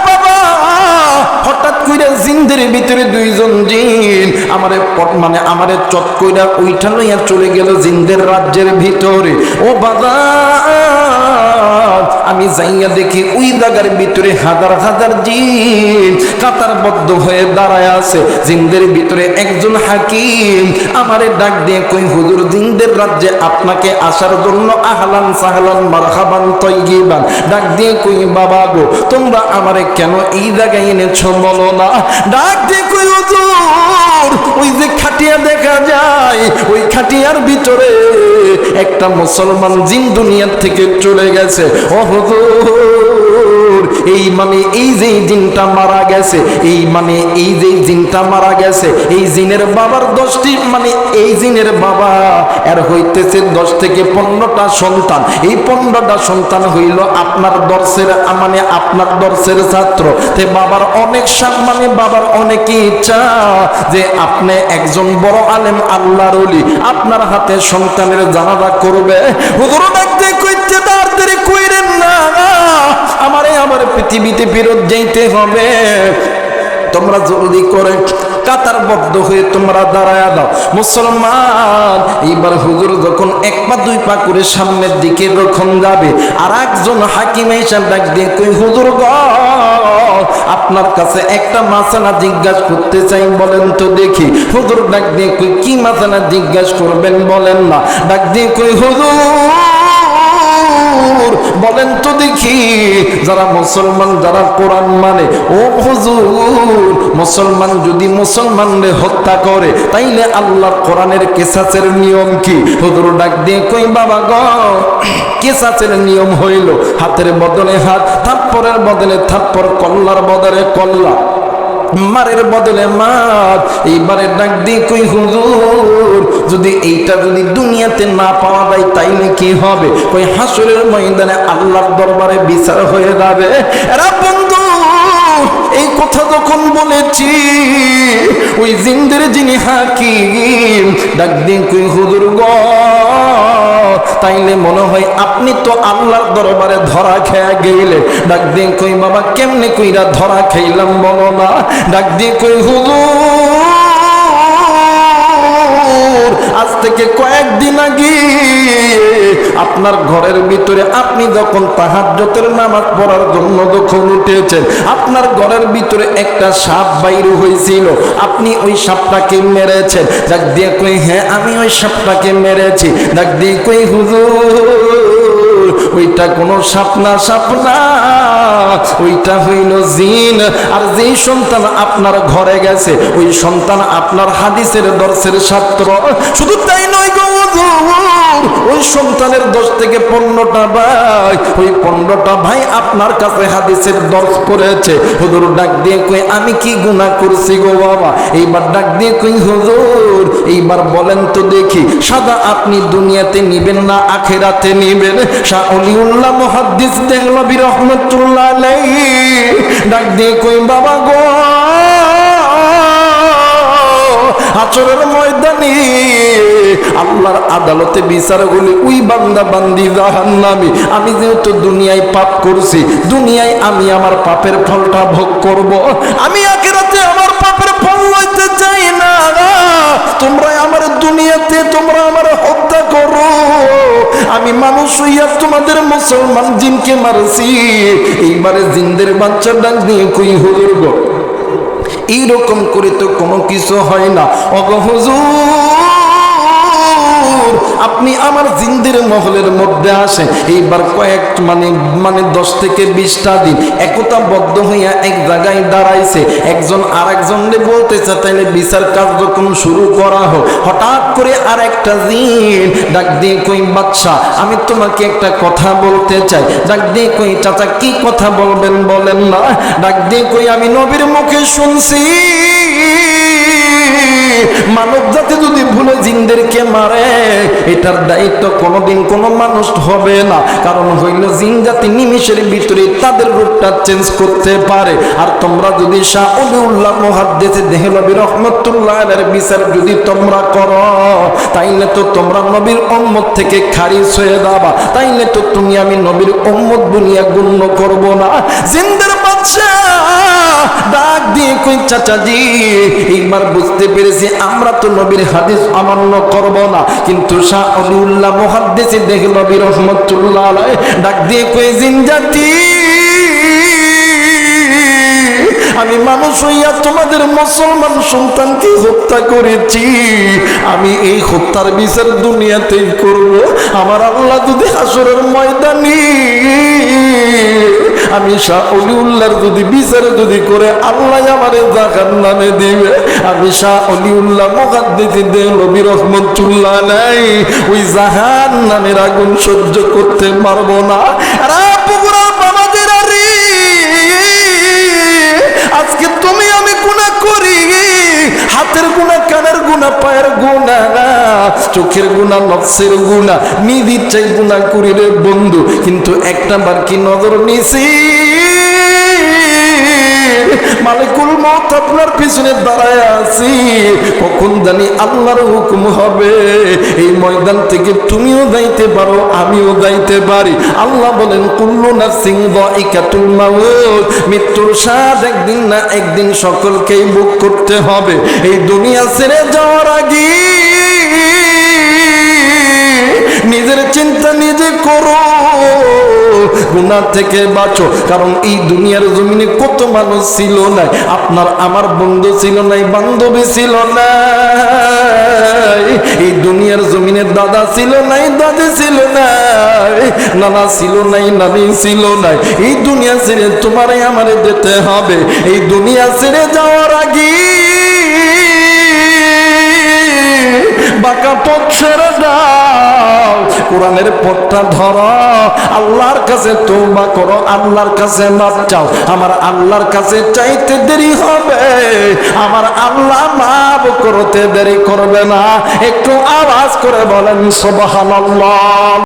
বাবা, হঠাৎ কইরা জিনদের ভিতরে দুইজন জিন আমারে চট কইরা ওইটা লইয়া চলে গেল জিনদের রাজ্যের ভিতরে। ও বাবা, আমি যাইয়া দেখি ওই জায়গার ভিতরে হাজার হাজার জিন কাতারবদ্ধ হয়ে দাঁড়ায় আছে। জিনদের ভিতরে একজন হাকিম আমারে ডাক দিয়ে কই, হুজুর, জিনদের রাজ্যে আপনাকে আসার জন্য আহলান সাহলান মারহাবান তয়্যিবান। ডাক দিয়ে কই, বাবা গো, তোমরা আমারে কেন এই জায়গায় এনেছো বলো না? ডাক দিয়ে কই, হুজুর, ওই যে খাটিয়া দেখা যায়, ওই খাটিয়ার ভিতরে একটা মুসলমান জিন দুনিয়ার থেকে চলে গেছে। ও হুজুর, এই যে জিনটা মারা গেছে, এই যে জিনটা মারা গেছে, এই জিনের বাবার 10টি এই জিনের বাবা এর হইতেছে 10 থেকে 15টা সন্তান। এই 15টা সন্তান হইল আপনার দর্শের ছাত্র। তে বাবার অনেক বাবার অনেক ইচ্ছা যে আপনি একজন বড় আলেম আল্লাহর ওলি, আপনার হাতে সন্তানের জানাজা করবে। হুজুর ডাক দিয়ে কইতে, তাড়াতাড়ি কইরেন না, আমার পৃথিবীতে ফেরত যাইতে হবে। তোমরা জলদি করে কাতারবদ্ধ হয়ে তোমরা দাঁড়ায়া দাও। মুসলমান এইবার হুজুর যখন 1 পা 2 পা করে সামনের দিকে যখন যাবে, আর একজন হাকিম এসে ডাক দিয়ে কই, হুজুর গো, আপনার কাছে একটা মাসালা জিজ্ঞাসা করতে চাই, বলেন তো দেখি। হুজুর ডাক দিয়ে কই, কি মাসালা জিজ্ঞাসা করবেন বলেন না? ডাক দিয়ে কই, হুজুর বলেন তো দেখি, যারা মুসলমান, যারা কোরআন মানে, ও হুজুর, মুসলমান যদি মুসলমানদের হত্যা করে তাইলে আল্লাহর কোরআনের কিসাসের নিয়ম কি? হুজুর ডাক দিয়ে কই, বাবা গো, কিসাসের নিয়ম হইল হাতের বদলে হাত, থাপ্পড়ের বদলে থাপ্পড়, কল্লার বদলে কল্লা, মারের বদলে মার। এইবারে ডাক দিয়ে কই, হুজুর, এইটা যদি দুনিয়াতে না পাওয়া যায় তাইলে কি হবে? কই, হাসরের ময়দানে আল্লাহর দরবারে বিচার হয়ে যাবে। এরা বন্ধু, এই কথা যখন বলেছি, ওই জিনদের যিনি হাকিম ডাক দিয়ে কই, হুজুর গো, তাইলে মনে হয় আপনি তো আল্লাহর দরবারে ধরা খেয়ে গেলে। ডাক দিয়ে কই, বাবা, কেমনে কইরা ধরা খাইলাম বলো না? ডাক দিয়ে কই, হুজুর, আজ থেকে কয়েকদিন আগে আপনার ঘরের ভিতরে আপনি যখন তাহাজ্জুদের নামাজ পড়ার জন্য যখন উঠেছেন, আপনার ঘরের ভিতরে একটা সাপ বাইর হয়েছিল, আপনি ওই সাপটাকে মেরেছেন। ডাক দিয়ে কই, হ্যাঁ, আমি ওই সাপটাকে মেরেছি। ডাক দিয়ে কই, হুজুর, ওইটা কোনো সাপ না, ওইটা হইল জিন। আর যেই সন্তান আপনার ঘরে গেছে, ওই সন্তান আপনার হাদিসের দর্শের ছাত্র। শুধু তাই নয় গো, ওই সন্তানের 10 থেকে 15টা ভাই, ওই 15টা ভাই আপনার কাছে হাদিসের দর্শ করেছে। হুজুর ডাক দিয়ে কই, আমি কি গুনাহ করছি গো বাবা? এইবার ডাক দিয়ে কই, হুজুর, এইবার বলেন তো দেখি, সাদা আপনি দুনিয়াতে নিবেন না আখিরাতে নিবেন? শাহ ওলিউল্লাহ মুহাদ্দিস দেহলভী রাহমাতুল্লাহ আলাইহি ডাক দিয়ে কই, বাবা গো, হাসরের ময়দানে আল্লাহর আদালতে বিচার হলে ওই বান্দা বান্দি জাহান্নামী। আমি যেহেতু দুনিয়ায় পাপ করছি, দুনিয়ায় আমি আমার পাপের ফলটা ভোগ করব, আমি আখিরাতে আমার পাপের ফল লইতে চাই না। তোমরা আমার দুনিয়াতে তোমরা আমার হত্যা করো, আমি মানুষ হইয়া তোমাদের মুসলমান জিনকে মারছি। এইবারে জিনদের বাচ্চা ডাক দিয়ে কই, হুজুর গো, এইরকম করে তো কোনো কিছু হয় না। ওগো হুজুর, আপনি আমার জিনদের মহলের মধ্যে আসেন। এইবার কয়েক 10 থেকে 20টা দিন একতাবদ্ধ হইয়া এক জায়গায় দাঁড়াইছে। একজন আরেকজনকে বলতেছে, তাইলে বিচার কার্যক্রম শুরু করা হোক। হঠাৎ করে আর একটা জিন ডাক দিয়ে কই, বাদশা, আমি তোমাকে একটা কথা বলতে চাই। ডাক দিয়ে কই, চাচা, কি কথা বলবেন বলেন না? ডাক দিয়ে কই, আমি নবীর মুখে শুনছি, মানব জাতি যদি ভুলে জিনদেরকে মারে, এটার দায়িত্ব কোনোদিন কোনো মানুষ হবে না। কারণ হইল, জিন জাতি নিমিষের ভিতরে তাদের রূপটা চেঞ্জ করতে পারে। আর তোমরা যদি শাহ ওলিউল্লাহ মুহাদ্দিস দেহলভী রাহমাতুল্লাহ আলাইহির বিচার যদি তোমরা করো, তাইলে তো তোমরা নবীর উম্মত থেকে খারিজ হয়ে যাবা, তাইলে তো তুমি আমি নবীর উম্মত বলিয়া গণ্য করব না। জিনদের বাদশা কই চাচাজি এইবার বুঝতে পেরেছি আমরা তো নবীর হাদিস অমান্য করব না, কিন্তু শাহ অলিউল্লাহ মুহাদ্দিস দেখে নবী রহমাতুল্লাহ আলাইহি ডাক দিয়ে কই জিনজাতি, আমি মানুষ হইয়া তোমাদের মুসলমান সন্তানকে হত্যা করেছি, আমি এই হত্যার বিচার দুনিয়াতেই করব। আমার আল্লাহ যদি হাসরের ময়দানে আমি শাহ অলিউল্লাহর যদি বিচার যদি করে আল্লাহ আমারে জাহান্নামে দিবে, আমি শাহ অলিউল্লাহ মুহাদ্দিস নবী রহমাতুল্লাহ আলাইহি ওই জাহান্নামের আগুন সহ্য করতে পারবো না। আর পুকুরার বাবাদের আজকে তুমি আমি গুনাহ করি, হাতের গুনাহ, কানের গুনাহ, পায়ের গুনাহ, চোখের গুনাহ, নফসের গুনাহ, নিজের চাই গুনাহ করি রে বন্ধু, কিন্তু একটা বার কি নজর নিছি মালিকুল মউত আপনার পিছনে দাঁড়ায় আছি, কখন জানি আল্লাহর হুকুম হবে এই ময়দান থেকে তুমিও যাইতে পারো আমিও যাইতে পারি। আল্লাহ বলেন কুল্লু নাফসিন যায়িকাতুল মাউত, মৃত্যুর স্বাদ একদিন না একদিন সকলকেই ভোগ করতে হবে। এই দুনিয়া ছেড়ে যাওয়ার আগে নিজের চিন্তা নিজে করো, গুনাহ থেকে বাঁচো, কারণ এই দুনিয়ার জমিনে কত মানুষ ছিল না, আপনার আমার বন্ধু ছিল নাই, বান্ধবী ছিল নাই, এই দুনিয়ার জমিনে দাদা ছিল নাই, দাদি ছিল নাই, নানা ছিল নাই, নানি ছিল নাই। এই দুনিয়া ছেড়ে তোমারে আমারে যেতে হবে। এই দুনিয়া ছেড়ে যাওয়ার আগে বাঁকা পথ ছেড়ে দাও, কোরআনের পথটা ধরো, আল্লাহর কাছে তওবা করো, আল্লাহর কাছে মাফ চাও। আমার আল্লাহর কাছে চাইতে দেরি হবে, আমার আল্লাহ মাফ করতে দেরি করবে না। একটু আওয়াজ করে বলেন সুবহানাল্লাহ।